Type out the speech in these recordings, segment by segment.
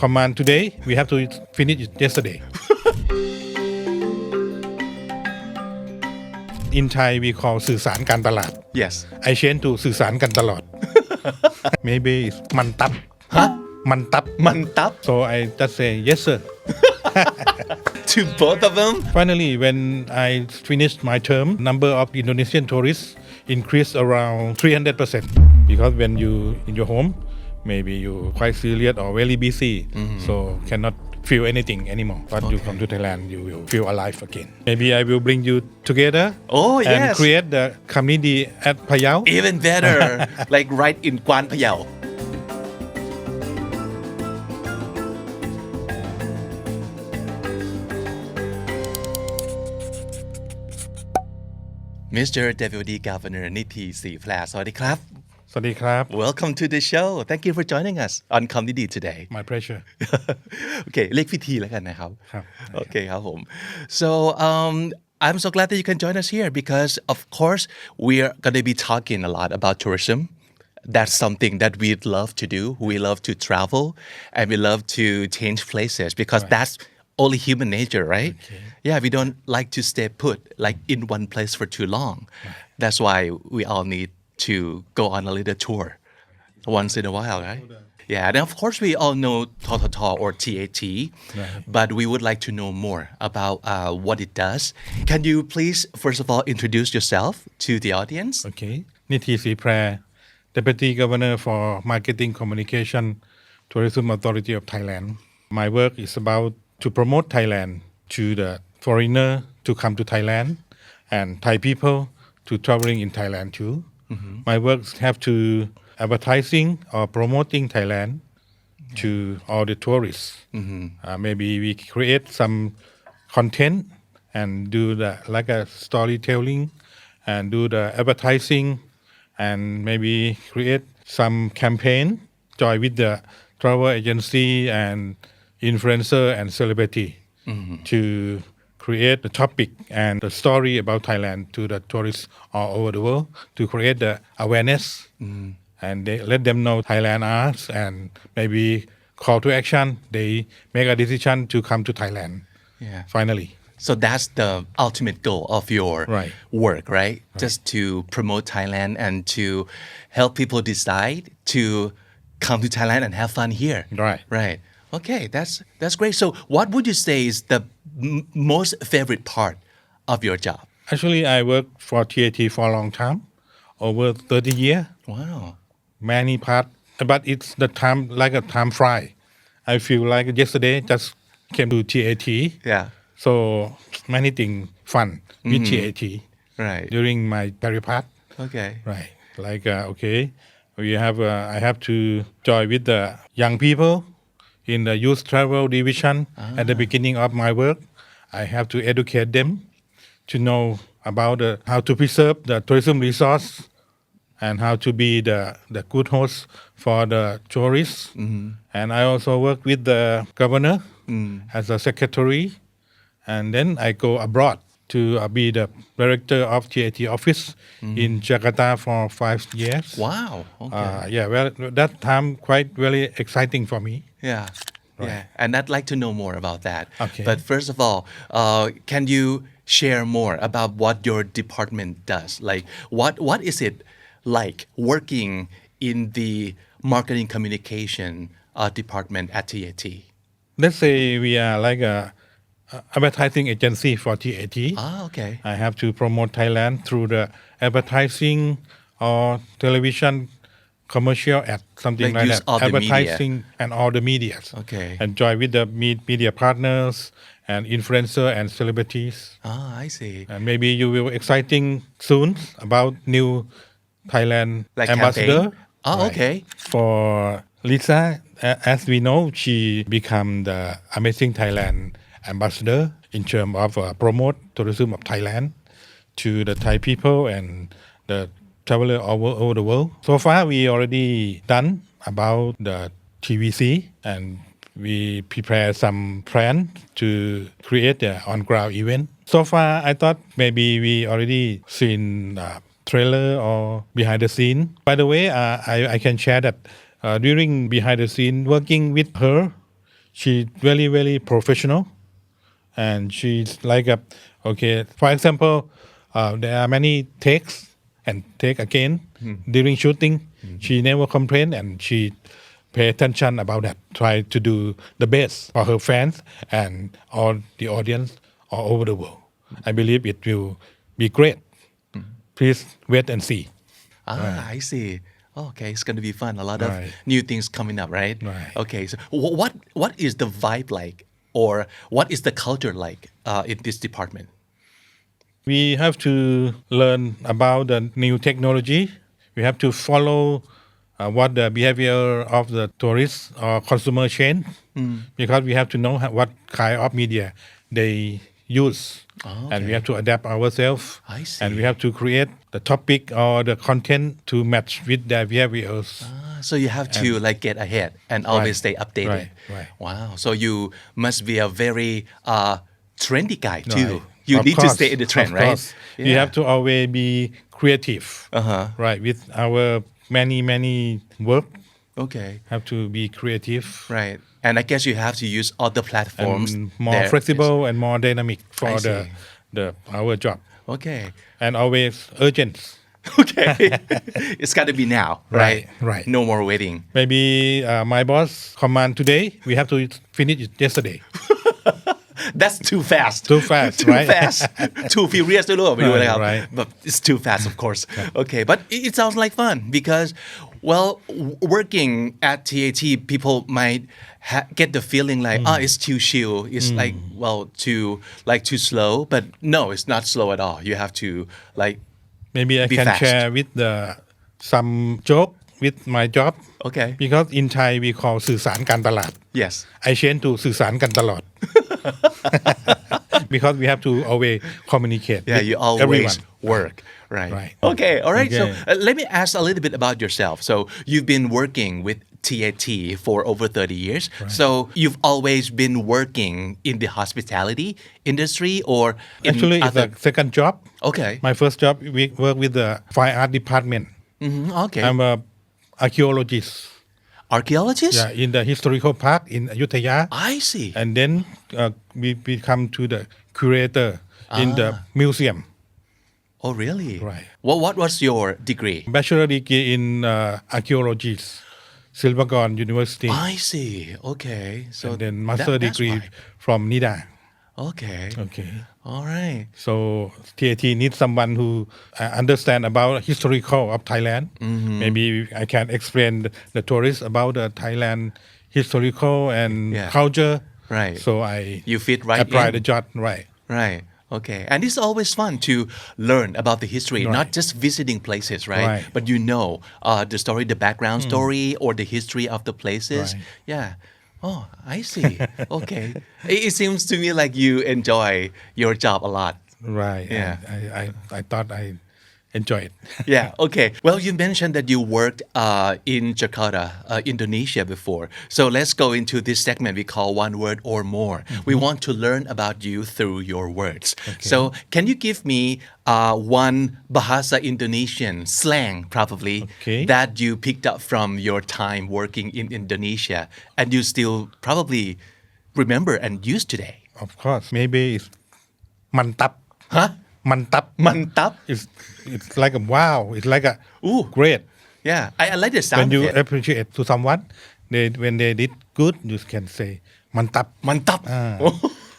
command today, we have to finish it yesterday. In Thai, we call สื่อสารการตลาด Yes. I change to สื่อสารกันตลอด Maybe it's มันตับ Huh? มันตับ Mantap So I just say yes sir. to both of them. Finally, when I finished my term, number of Indonesian tourists increased around 300%. Because when you in your home, maybe you quite serious or very busy, so cannot feel anything anymore. But you come to Thailand, you will feel alive again. Maybe I will bring you together Oh, and yes. create the community at Phayao. Even better. Like right in Guan Payao. Mr. Deputy Governor Nithi Sriphla สวัสดีครับ สวัสดีครับ Welcome to the show. Thank you for joining us on Comedy today. My pleasure. โอเคเรียกพิธีแล้วกันนะครับ ครับ โอเคครับผม so I'm so glad that you can join us here because of course we're going to be talking a lot about tourism. That's something that we love to do. We love to travel and we love to change places because that's only human nature, right? Yeah, we don't like to stay put like in one place for too long. That's why we all need to go on a little tour once in a while, right? Yeah, and of course we all know TOTOT or TAT, but we would like to know more about what it does. Can you please, first of all, introduce yourself to the audience? Okay. Nithi Sriphla, Deputy Governor for Marketing Communication, Tourism Authority of Thailand. My work is about to promote Thailand to the foreigner to come to Thailand and Thai people to traveling in Thailand too. My works have to advertising or promoting Thailand to all the tourists. Maybe we create some content and do the like a storytelling and do the advertising and maybe create some campaign join with the travel agency and influencer and celebrity to create the topic and the story about Thailand to the tourists all over the world to create the awareness and they let them know Thailand arts and maybe call to action they make a decision to come to Thailand finally. So that's the ultimate goal of your work, right? Just to promote Thailand and to help people decide to come to Thailand and have fun here. Right. Okay, that's great. So what would you say is the most favorite part of your job? Actually, I worked for TAT for a long time, over 30 years. Wow. Many part, but it's the time like a time fly. I feel like yesterday just came to TAT. Yeah. So many things fun with TAT Right. during my career path. Okay. Right. Like we have I have to join with the young people in the youth travel division at the beginning of my work. I have to educate them to know about how to preserve the tourism resource and how to be the good host for the tourists. And I also work with the governor as a secretary. And then I go abroad to be the director of TAT office in Jakarta for 5 years. Wow. Okay. Well, that time quite really exciting for me. Yeah. Yeah. And I'd like to know more about that. Okay. But first of all, can you share more about what your department does? Like what is it like working in the marketing communication department at TAT? Let's say we are like a advertising agency for TAT. Okay. I have to promote Thailand through the advertising or television commercial ad, something Like like use that. all the media. Advertising and all the medias. Okay. And join with the media partners and influencer and celebrities. I see. And maybe you will exciting soon about new Thailand Like ambassador. campaign? Okay. For Lisa, as we know, she become the Amazing Thailand ambassador in terms of promote tourism of Thailand to the Thai people and the traveler all over the world. So far, we already done about the TVC and we prepare some plan to create the on-ground event. So far, I thought maybe we already seen trailer or behind the scene. By the way, I can share that during behind the scene working with her, She's very professional, and she's like a okay. For example, there are many takes and take again during shooting. She never complain, and she pay attention about that. Try to do the best for her fans and all the audience all over the world. I believe it will be great. Please wait and see. I see. Okay, it's going to be fun. A lot of Right. new things coming up, right? Right. Okay, so what is the vibe like, or what is the culture like in this department? We have to learn about the new technology. We have to follow what the behavior of the tourists or consumer chain, because we have to know what kind of media they use, and we have to adapt ourselves. I see. And we have to create the topic or the content to match with their behaviors. So you have to like get ahead and always stay updated. right. Wow. So you must be a very trendy guy too. Right. You Of need to course, stay in the trend, of right? course. You have to always be creative, right? With our many work, Okay. have to be creative, Right. And I guess you have to use other platforms. and more there. flexible and more dynamic for I the see. our job, Okay. and always urgent. Okay. It's got to be now, right? Right. No more waiting. Maybe my boss command today, we have to finish it yesterday. That's too fast. Too fast, too right? fast. Too furious ด้วยหรือเปล่าไม่รู้นะครับ Right. But it's too fast, of course. Okay, but it sounds like fun because, well, working at TAT, people might get the feeling like, it's too chill. It's like, well, too slow. But no, it's not slow at all. You have to like, Maybe I Be can fast. share with some joke with my job. Okay. Because in Thai we call สื่อสารการตลาด yes. I change to สื่อสารกันตลอด because we have to always communicate Yeah, with you always everyone. work. Right. Right. Okay. All right. So Okay. let me ask a little bit about yourself. So you've been working with TAT for over 30 years. So you've always been working in the hospitality industry or in Actually it's other. a second job. Okay. My first job we work with the fine art department. Okay. I'm a archaeologist, Archaeologist? in the historical park in Ayutthaya. I see. And then we become to the curator in the museum. Oh, really? Right. What was your degree? Bachelor degree in archaeology, Silvagorn University, I see. Okay. So and then master that's degree why. from NIDA. Okay. Okay. All right. So TAT needs someone who understand about historical of Thailand. Maybe I can explain the tourists about the Thailand historical and Yeah. culture. Right. So I You fit right apply in. the job right. Right. Okay. And it's always fun to learn about the history, not just visiting places, right? Right. But you know the story, the background story, or the history of the places. Right. Yeah. Oh, I see. Okay. It seems to me like you enjoy your job a lot. Right. Yeah. And I thought I enjoy it. Yeah. Okay. Well, you mentioned that you worked in Jakarta, Indonesia before. So let's go into this segment we call One Word or More. We want to learn about you through your words. So can you give me one Bahasa Indonesian slang, probably, Okay. that you picked up from your time working in Indonesia and you still probably remember and use today? Of course. Maybe it's mantap. Huh? Mantap. Mantap? It's like a wow. It's like a Ooh. great. Yeah. I like the sound When you of it. appreciate to someone, when they did good, you can say mantap. Mantap.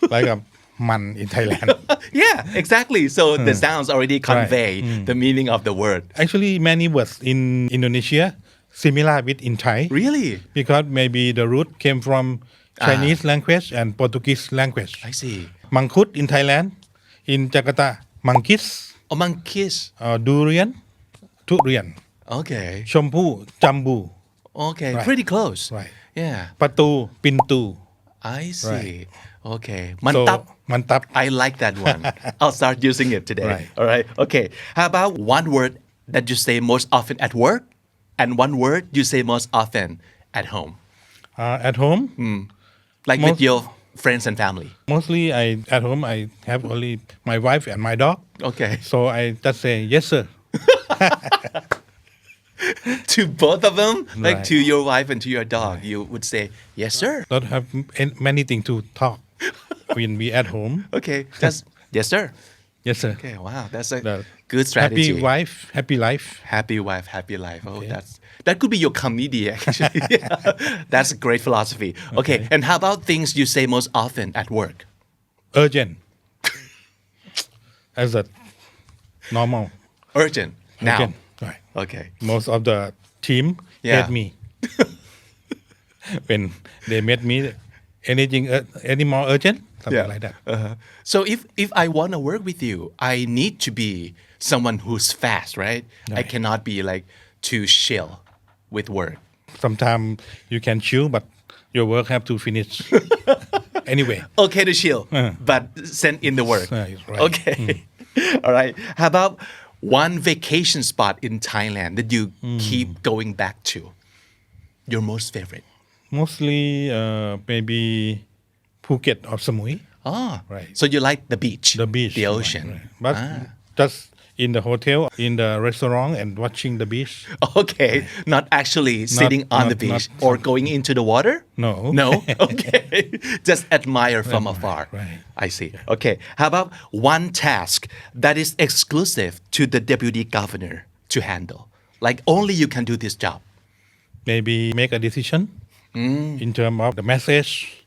Like a man in Thailand. Yeah, exactly. So the sounds already convey the meaning of the word. Actually, many words in Indonesia similar with in Thai. Really? Because maybe the root came from Chinese language and Portuguese language. I see. Mangkut in Thailand, in Jakarta, mangkis, Among kiss. durian, durian, Okay. champu, jambu, Okay. Right. Pretty close. Right. Yeah. patu, pintu. I see. Okay. So, Mantap. mantap. I like that one. I'll start using it today. Right. All right. Okay. How about one word that you say most often at work and one word you say most often at home? At home, Like with Most- your friends and family. mostly at home I have only my wife and my dog. Okay. So I just say yes sir. to both of them, like Right. to your wife and to your dog, you would say, yes, sir. Don't have many things to talk when we at home. Okay, just, yes, sir. Yes, sir. Okay, wow, that's a The good strategy. Happy wife, happy life. Happy wife, happy life. Oh, that could be your comedy, actually. That's a great philosophy. Okay, and how about things you say most often at work? Urgent. As a normal. Urgent. Now. Urgent. Right. Okay. Most of the team Yeah. hate me when they met me. Anything any more urgent, something like that. So if I want to work with you, I need to be someone who's fast, right? I Right. cannot be like too chill with work. Sometimes you can chill, but your work have to finish anyway. Okay to chill, but send in the work. Right. Okay. All right. How about one vacation spot in Thailand that you keep going back to? Your most favorite? Mostly maybe Phuket or Samui. Oh, Right. So you like the beach, The beach, the right, ocean. right. But just in the hotel, in the restaurant, and watching the beach. Okay, not actually sitting on the beach not- or going into the water? No. No? Okay. Just admire from afar. right. I see. Okay. How about one task that is exclusive to the deputy governor to handle? Like only you can do this job. Maybe make a decision in terms of the message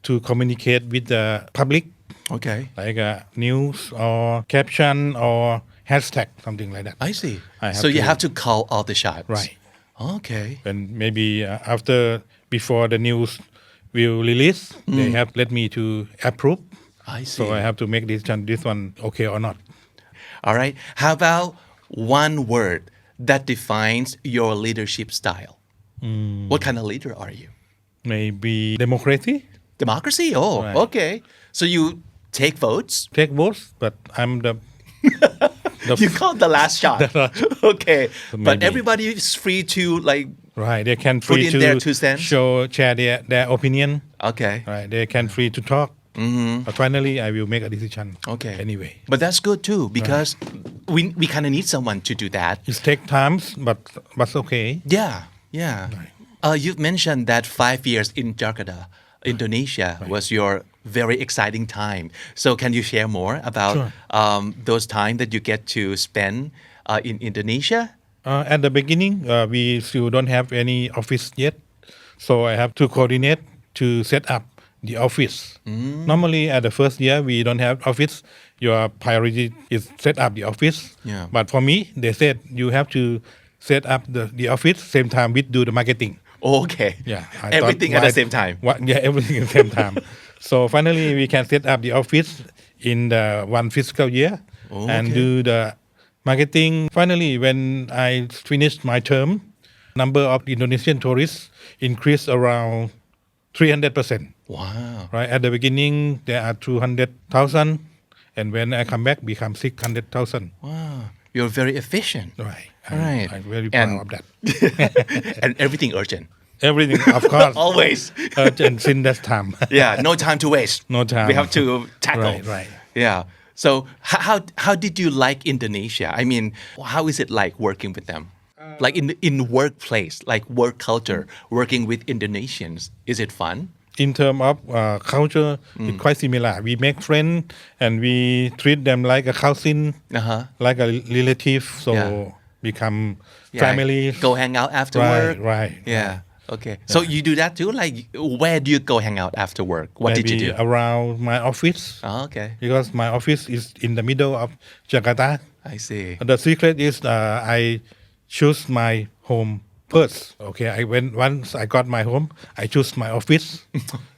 to communicate with the public, Okay. like news or caption or hashtag, something like that. I see. I have So you to- have to call all the shots. Right. Okay. And maybe before the news will release, they have let me to approve. I see. So I have to make decision, this one okay or not. All right. How about one word that defines your leadership style? What kind of leader are you? Maybe democracy, Democracy? Oh, Right. okay. So you take votes? take votes, but I'm the You called the last shot. Okay. But maybe. everybody is free to like, right. They can free in to their 2 cents? share their opinion. okay. Right. They can free to talk. But finally, I will make a decision. Okay. Anyway, But that's good too because we kind of need someone to do that. it take times, but okay. Yeah. Yeah. You've mentioned that 5 years in Jakarta, Indonesia was your very exciting time. So can you share more about Sure. those time that you get to spend in Indonesia? At the beginning, we still don't have any office yet, so I have to coordinate to set up the office. Normally, at the first year, we don't have office. Your priority is set up the office. Yeah. But for me, they said you have to set up the office same time with do the marketing. Okay. Yeah, I Everything thought, at the why- same time. Yeah, everything at the same time. So finally, we can set up the office in the one fiscal year and okay. do the marketing. Finally, when I finished my term, number of Indonesian tourists increased around 300%. Wow. Right at the beginning, there are 200,000, and when I come back, become 600,000. Wow. You're very efficient. Right. Right. I'm very proud And- of that. And everything urgent. Everything, of course, Always. urgent since that time. Yeah. No time to waste. No time. We have to tackle. Right. Yeah. So how did you like Indonesia? I mean, how is it like working with them? Like in workplace, like work culture, working with Indonesians, is it fun? In terms of culture, it's quite similar. We make friends and we treat them like a cousin, like a relative. So Yeah. become Yeah, family. Go hang out after Right, work. right, Yeah. Okay. So you do that too? Like, where do you go hang out after work? What did you Maybe do? around my office, Oh, okay. because my office is in the middle of Jakarta. I see. The secret is I choose my home first. Okay, once I got my home, I choose my office.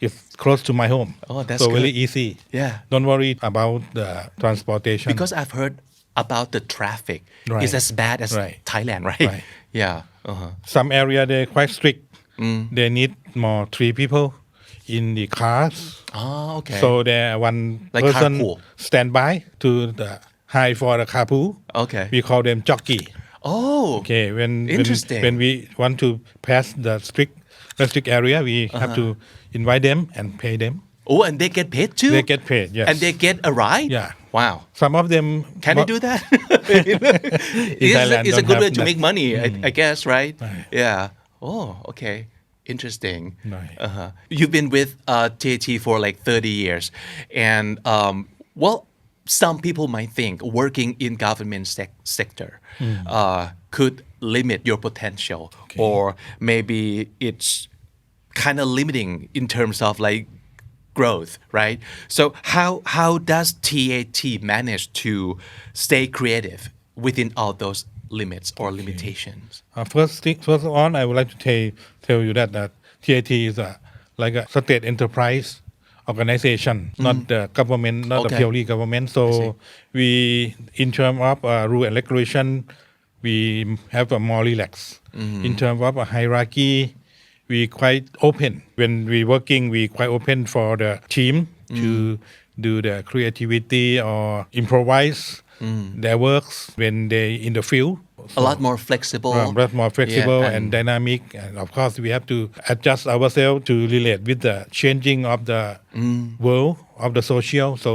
It's close to my home. Oh, that's so really good. easy. Yeah. Don't worry about the transportation. Because I've heard about the traffic. Right. It's as bad as Right. Thailand, right? Right. Yeah. Some area they're quite strict. They need more 3 people in the cars. Oh, okay. So there one Like person carpool. stand by to the high for the carpool. Okay. We call them jockey. Oh. Okay, Interesting. when we want to pass the strict area, we have to invite them and pay them. Oh, and they get paid too? They get paid, yes. And they get a ride? Yeah. Wow. Some of them Can they do that? Thailand It's a don't good way have to that. make money, I guess, right? Right. Yeah. Oh, okay. Interesting. Right. Uh-huh. You've been with TAT for like 30 years. And, well, some people might think working in government sector could limit your potential, or maybe it's kind of limiting in terms of like growth, right? So how does TAT manage to stay creative within all those limits or limitations? First on, I would like to tell you that TAT is like a state enterprise organization, not the government, not the Okay. purely government. So we, in terms of rule and regulation, we have a more relaxed. In terms of a hierarchy, we quite open. When we working, we quite open for the team to do the creativity or improvise their works when they in the field. A lot more flexible. Much more flexible Yeah, and dynamic, and of course we have to adjust ourselves to relate with the changing of the world of the social. So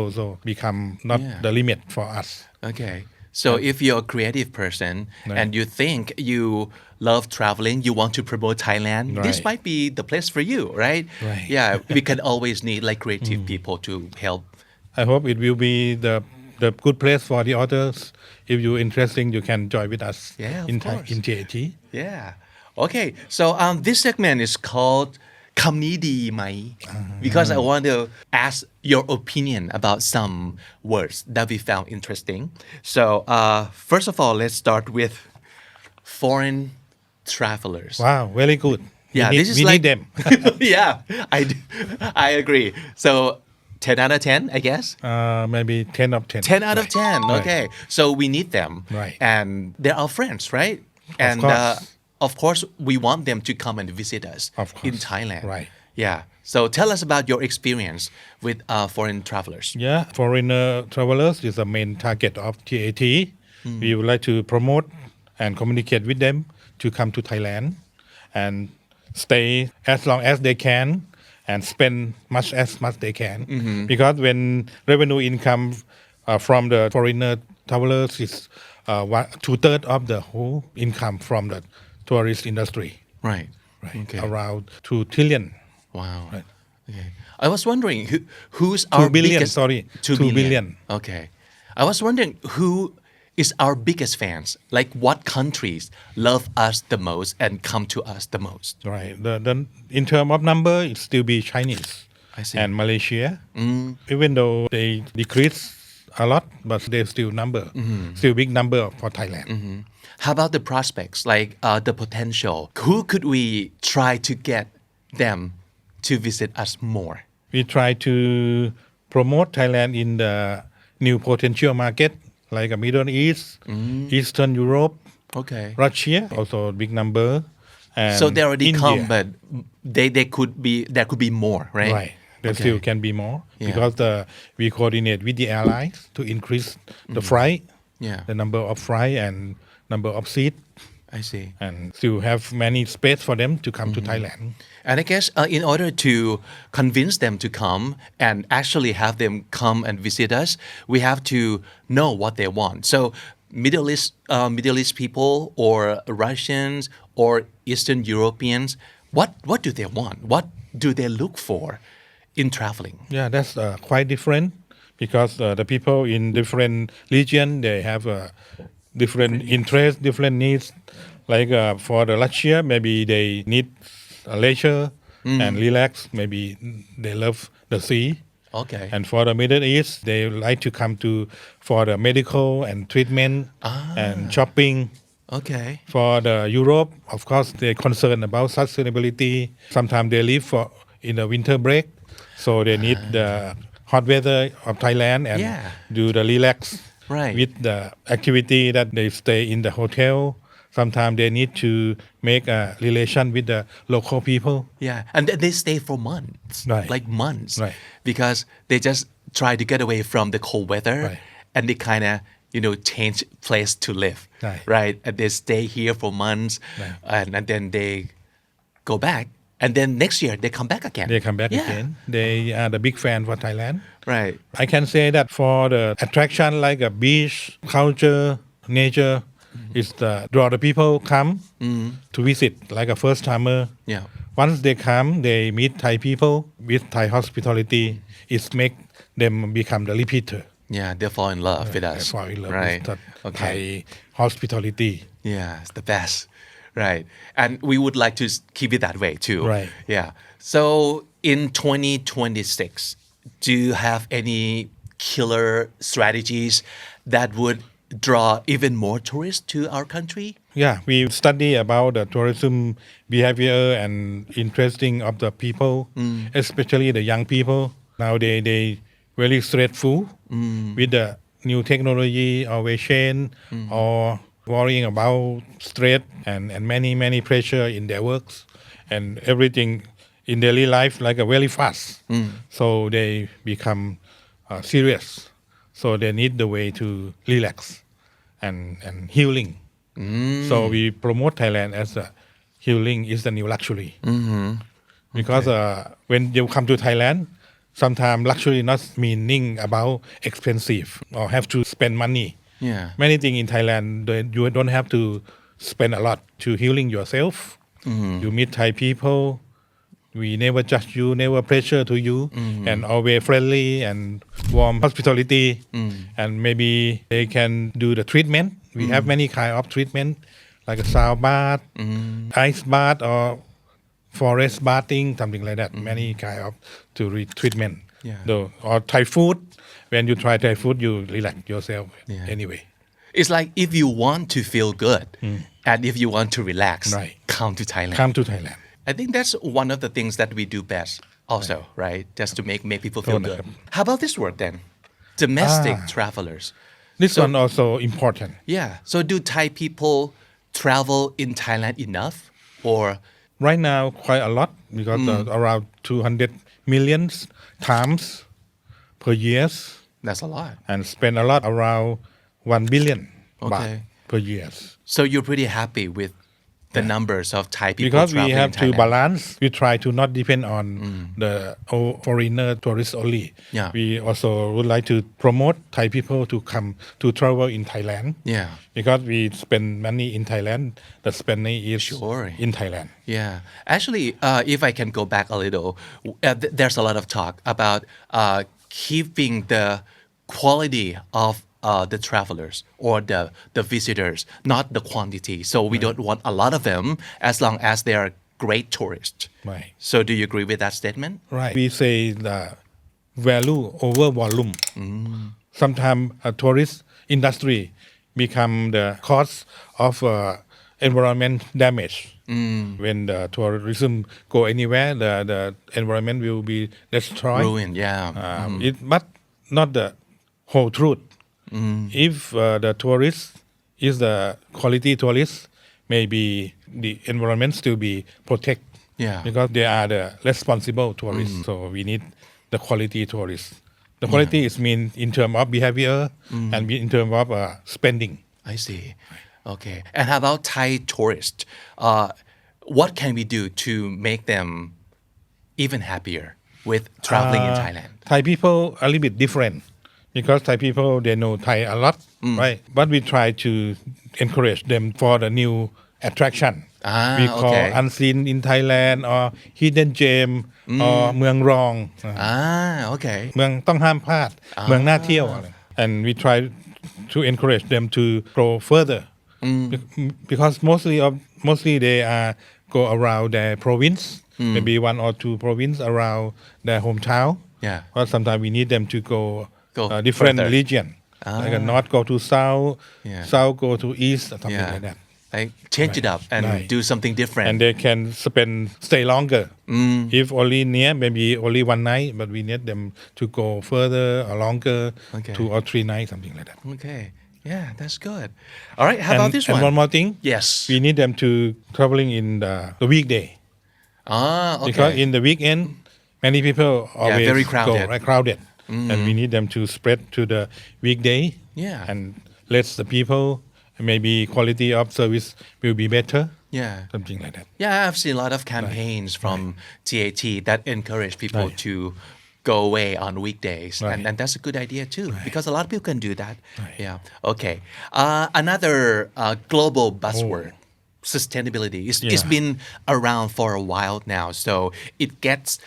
become not Yeah. the limit for us. Okay. So if you're a creative person and you think you love traveling, you want to promote Thailand, this Right. might be the place for you, right? Right. Yeah, we can always need like creative people to help. I hope it will be the good place for the others. If you're interesting, you can join with us Yeah, of in course. in TAT. Yeah. Okay. So this segment is called คำนี้ดีไหม because I want to ask your opinion about some words that we found interesting. So first of all, let's start with foreign travelers. Wow, very good. Yeah, we need, this is we like need them. yeah, I agree. So 10 out of 10, I guess. Maybe 10 of 10. 10 out of 10. Right. Okay. So we need them. Right. And they're our friends, right? And course. of course, we want them to come and visit us Of course. in Thailand. Right. Yeah. So tell us about your experience with foreign travelers. Yeah, foreigner travelers is the main target of TAT. We would like to promote and communicate with them to come to Thailand and stay as long as they can and spend as much they can. Because when revenue income from the foreigner travelers is 2/3 of the whole income from the tourist industry, Right. right? Okay. Around 2 trillion. Wow. Right. Okay. I was wondering who's our 2 billion, biggest... sorry. 2 2 billion. Okay. I was wondering who is our biggest fans? Like what countries love us the most and come to us the most? Right. The in terms of number, it still be Chinese I see. and Malaysia. Even though they decrease a lot, but they still still big number for Thailand. How about the prospects, like the potential? Who could we try to get them to visit us more? We try to promote Thailand in the new potential market like a Middle East, Eastern Europe, Okay. Russia, also a big number. And So they already India. come, but they could be there could be more, right? Right. There Okay. still can be more Yeah. because we coordinate with the airlines to increase the flight, Yeah. the number of flight and number of seat, I see. and still have many space for them to come to Thailand. And I guess in order to convince them to come and actually have them come and visit us, we have to know what they want. So Middle East people or Russians or Eastern Europeans, what do they want? What do they look for in traveling? Yeah, that's quite different because the people in different region they have different interests, different needs. Like for the Russia, maybe they need leisure and relax. Maybe they love the sea. Okay. And for the Middle East, they like to come for the medical and treatment and shopping. Okay. For the Europe, of course, they're concerned about sustainability. Sometimes they leave in the winter break, so they need the hot weather of Thailand and Yeah. do the relax Right. with the activity that they stay in the hotel. Sometimes they need to make a relation with the local people. Yeah, and they stay for months, Right. like months, Right. because they just try to get away from the cold weather, Right. and they kind of change place to live, Right. right? And they stay here for months, Right. and then they go back And then next year they come back again. They come back Yeah. again. They are the big fan for Thailand. Right. I can say that for the attraction like a beach, culture, nature, is the draw the people come to visit like a first timer. Yeah. Once they come, they meet Thai people with Thai hospitality. It make them become the repeater. Yeah, they fall in love with us. Fall in love right. with the Okay. Thai hospitality. Yeah, it's the best. Right. And we would like to keep it that way too. Right. Yeah. So in 2026, do you have any killer strategies that would draw even more tourists to our country? Yeah, we study about the tourism behavior and interesting of the people, especially the young people. Nowadays, they very straightful with the new technology or way chain or worrying about stress and many pressure in their works and everything in daily life like a very fast. So they become serious. So they need the way to relax and healing. So we promote Thailand as a healing is the new luxury. Because when you come to Thailand, sometimes luxury not meaning about expensive or have to spend money. Yeah. Many things in Thailand, you don't have to spend a lot to healing yourself. You meet Thai people. We never judge you, never pressure to you, and always friendly and warm hospitality. And maybe they can do the treatment. We have many kind of treatment, like a sound bath, ice bath, or forest bathing, something like that. Many kind of treatment. Yeah. Or Thai food. When you try Thai food, you relax yourself anyway. It's like if you want to feel good and if you want to relax, Right. come to Thailand. Come to Thailand. I think that's one of the things that we do best also, right? Just to make people feel good. Correct. How about this word then? Domestic travelers. This one also important. Yeah. So do Thai people travel in Thailand enough or Right now, quite a lot because around 200 million times per year that's a lot? and spend a lot around 1 billion baht Okay. per year. So you're pretty happy with the numbers of Thai people Because we traveling have in to Thailand. balance, we try to not depend on the foreigner tourists only. Yeah. We also would like to promote Thai people to come to travel in Thailand. Yeah. Because we spend money in Thailand, the spending is Sure. in Thailand. Yeah. Actually, if I can go back a little, there's a lot of talk about keeping the quality of the travelers or the visitors, not the quantity. So we don't want a lot of them as long as they are great tourists. Right. So do you agree with that statement? Right. We say the value over volume. Sometimes a tourist industry become the cause of environment damage. When the tourism go anywhere, the environment will be destroyed. Ruin, yeah. But not the whole truth. If the tourist is the quality tourist, maybe the environment still be protected. Yeah. Because they are the responsible tourists. So we need the quality tourists. The quality is mean in terms of behavior and in terms of spending. I see. Okay. And how about Thai tourists? What can we do to make them even happier with traveling in Thailand? Thai people are a little bit different because Thai people they know Thai a lot, right? But we try to encourage them for the new attraction. We call okay. unseen in Thailand or hidden gem or เมืองรอง Okay. เมืองต้องห้ามพลาด เมืองน่าเที่ยว and we try to encourage them to go further because mostly they go around their province maybe one or two province around their hometown Yeah. but sometimes we need them to go different further. region like north go to south Yeah. south go to east or something Yeah. like that Like change it up and Right. do something different. and they can stay longer. If only near, maybe only one night, but we need them to go further or longer, Okay. 2 or 3 nights, something like that. Okay. Yeah, that's good. All right. How about this and one? one more thing, Yes. we need them to traveling in the weekday Okay. because in the weekend, many people always very crowded. go right, crowded, and we need them to spread to the weekday. Yeah. and let the people maybe quality of service will be better. Yeah. Something like that. Yeah, I've seen a lot of campaigns from TAT that encourage people Right. to go away on weekdays. Right. And that's a good idea too, because a lot of people can do that. Right. Yeah. Okay. Another global buzzword, sustainability. It's Yeah. been around for a while now. So it gets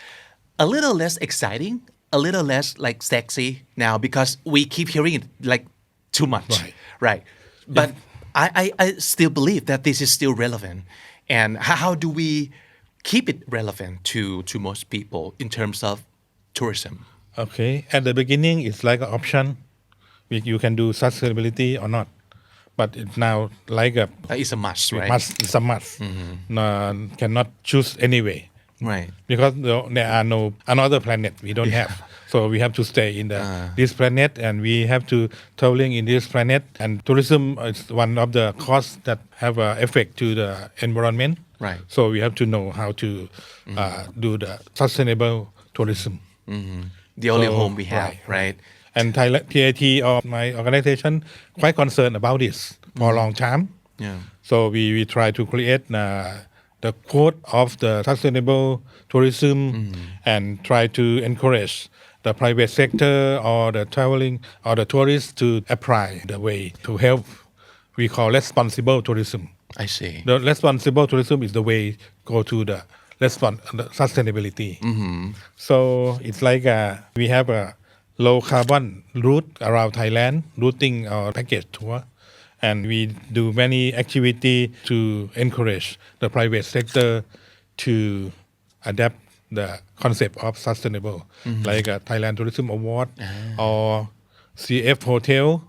a little less exciting, a little less like sexy now because we keep hearing it like too much. Right. Right. But I still believe that this is still relevant. And how do we keep it relevant to most people in terms of tourism? Okay. At the beginning, it's like an option. You can do sustainability or not. But it's now like a It's a must, right? must. It's a must. Cannot choose anyway. Right. Because there are no another planet we don't have, so we have to stay in this planet, and we have to traveling in this planet. And tourism is one of the costs that have an effect to the environment. Right. So we have to know how to do the sustainable tourism. The only So, home we have, right? And Thailand, TIT or my organization quite concerned about this for a long time. Yeah. So we try to create the quote of the sustainable tourism and try to encourage the private sector or the traveling or the tourists to apply the way to help. We call responsible tourism. I see. The responsible tourism is the way go to the the sustainability. So it's like we have a low carbon route around Thailand, routing our package tour. And we do many activity to encourage the private sector to adapt the concept of sustainable, like a Thailand Tourism Award or CF Hotel.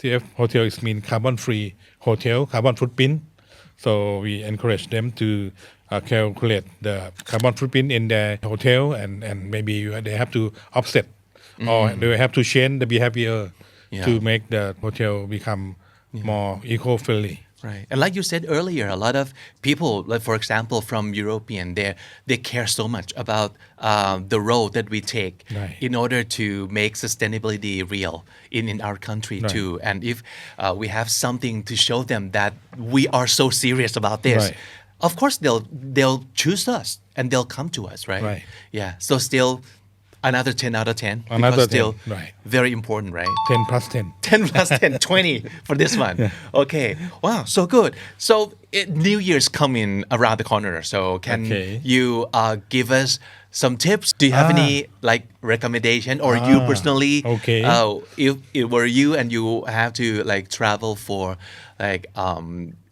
CF Hotel is mean carbon free hotel, carbon footprint. So we encourage them to calculate the carbon footprint in their hotel, and maybe they have to offset or they have to change the behavior to make the hotel become more eco-friendly. Right. And like you said earlier, a lot of people, like for example, from European, they care so much about the road that we take Right. in order to make sustainability real in our country Right. too. And if we have something to show them that we are so serious about this, Right. of course they'll choose us and they'll come to us, right? Right. Yeah. So still another 10 out of 10. Another because 10, still right. very important, right? 10 plus 10. 10 plus 10, 20 for this one. Okay. Wow, so good. So New Year's coming around the corner. So can Okay. you give us some tips? Do you have any like recommendation or you personally? Okay. If it were you and you have to like travel for like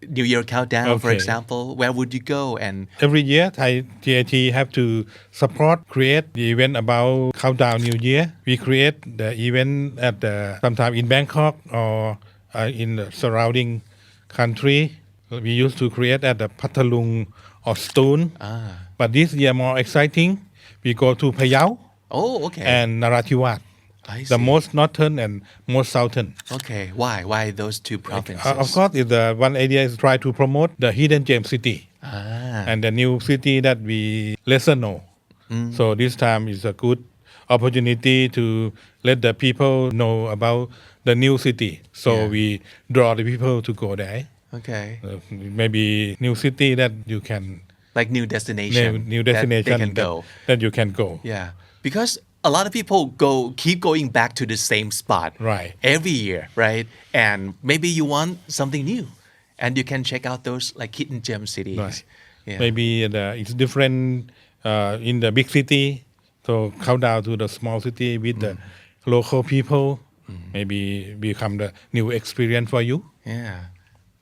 New Year countdown, for Okay. example, where would you go? And Every year, Thai TIT have to support, create the event about countdown New Year. We create the event at sometime in Bangkok or in the surrounding country. We used to create at the Pathalung or Stone. But this year more exciting. We go to Phayao oh, okay. and Narathiwat, I the see. most northern and most southern. Okay. Why those two provinces? Of course, the one idea is try to promote the hidden gem city and the new city that we lesser know. So this time is a good opportunity to let the people know about the new city. So Yeah. we draw the people to go there. Okay. Maybe new city that you can Like new destination. new that destination they can go. that you can go. Yeah, because a lot of people keep going back to the same spot Right. every year, right? And maybe you want something new, and you can check out those like hidden gem cities. Right. Yeah. Maybe it's different in the big city. So count down to the small city with the local people. Maybe become the new experience for you. Yeah,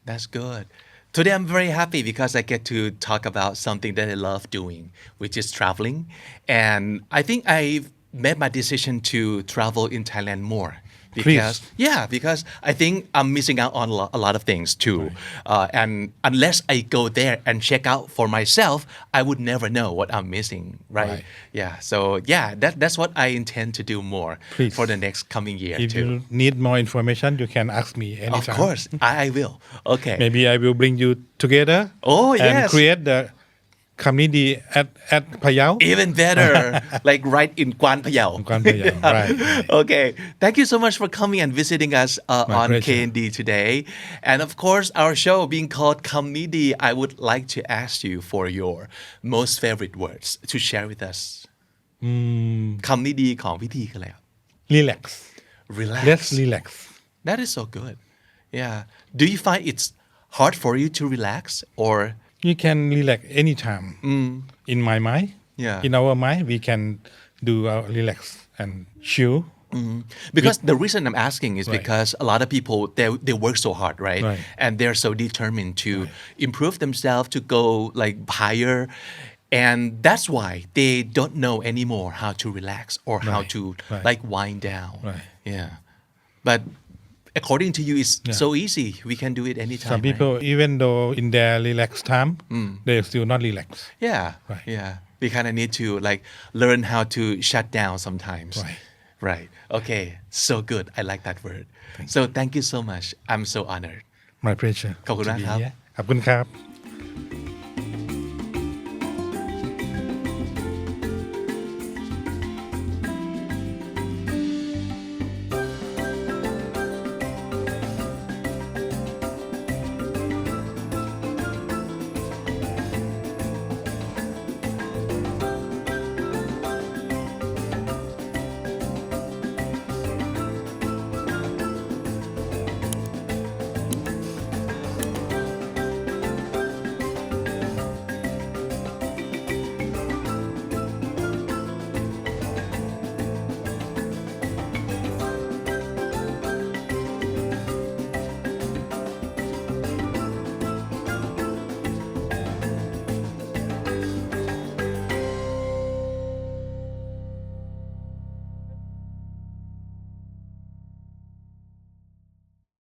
that's good. Today I'm very happy because I get to talk about something that I love doing, which is traveling. And I think I've made my decision to travel in Thailand more. Because because I think I'm missing out on a lot of things too. And unless I go there and check out for myself, I would never know what I'm missing, right? Right. Yeah. So yeah, that's what I intend to do more Please. for the next coming year If too. you need more information, you can ask me Of anytime. course, I will. Okay. Maybe I will bring you together Oh, and yes. create the Kamnidi at Payao. Even better, like right in Guan Payao. Guan Payao, right. Okay. Thank you so much for coming and visiting us on pleasure. KND today. And of course, our show being called Comedy, I would like to ask you for your most favorite words to share with us. คำนี้ดีของพิธีคืออะไรครับ Relax. Relax. Let's relax. That is so good. Yeah. Do you find it's hard for you to relax or You can relax anytime. In my mind, Yeah. in our mind, we can do our relax and chill. because the reason I'm asking is because a lot of people they work so hard, right? Right. And they're so determined to improve themselves to go like higher. And that's why they don't know anymore how to relax or how to like wind down. Right. Yeah. But according to you, it's so easy. We can do it anytime. Some right? people, even though in their relaxed time, they still not relax. Yeah. Right. Yeah. We kind of need to like learn how to shut down sometimes. Right. Right. Okay. So good. I like that word. So thank you so much. I'm so honored. My pleasure. ขอบคุณมาก to be ครับ here. ขอบคุณครับ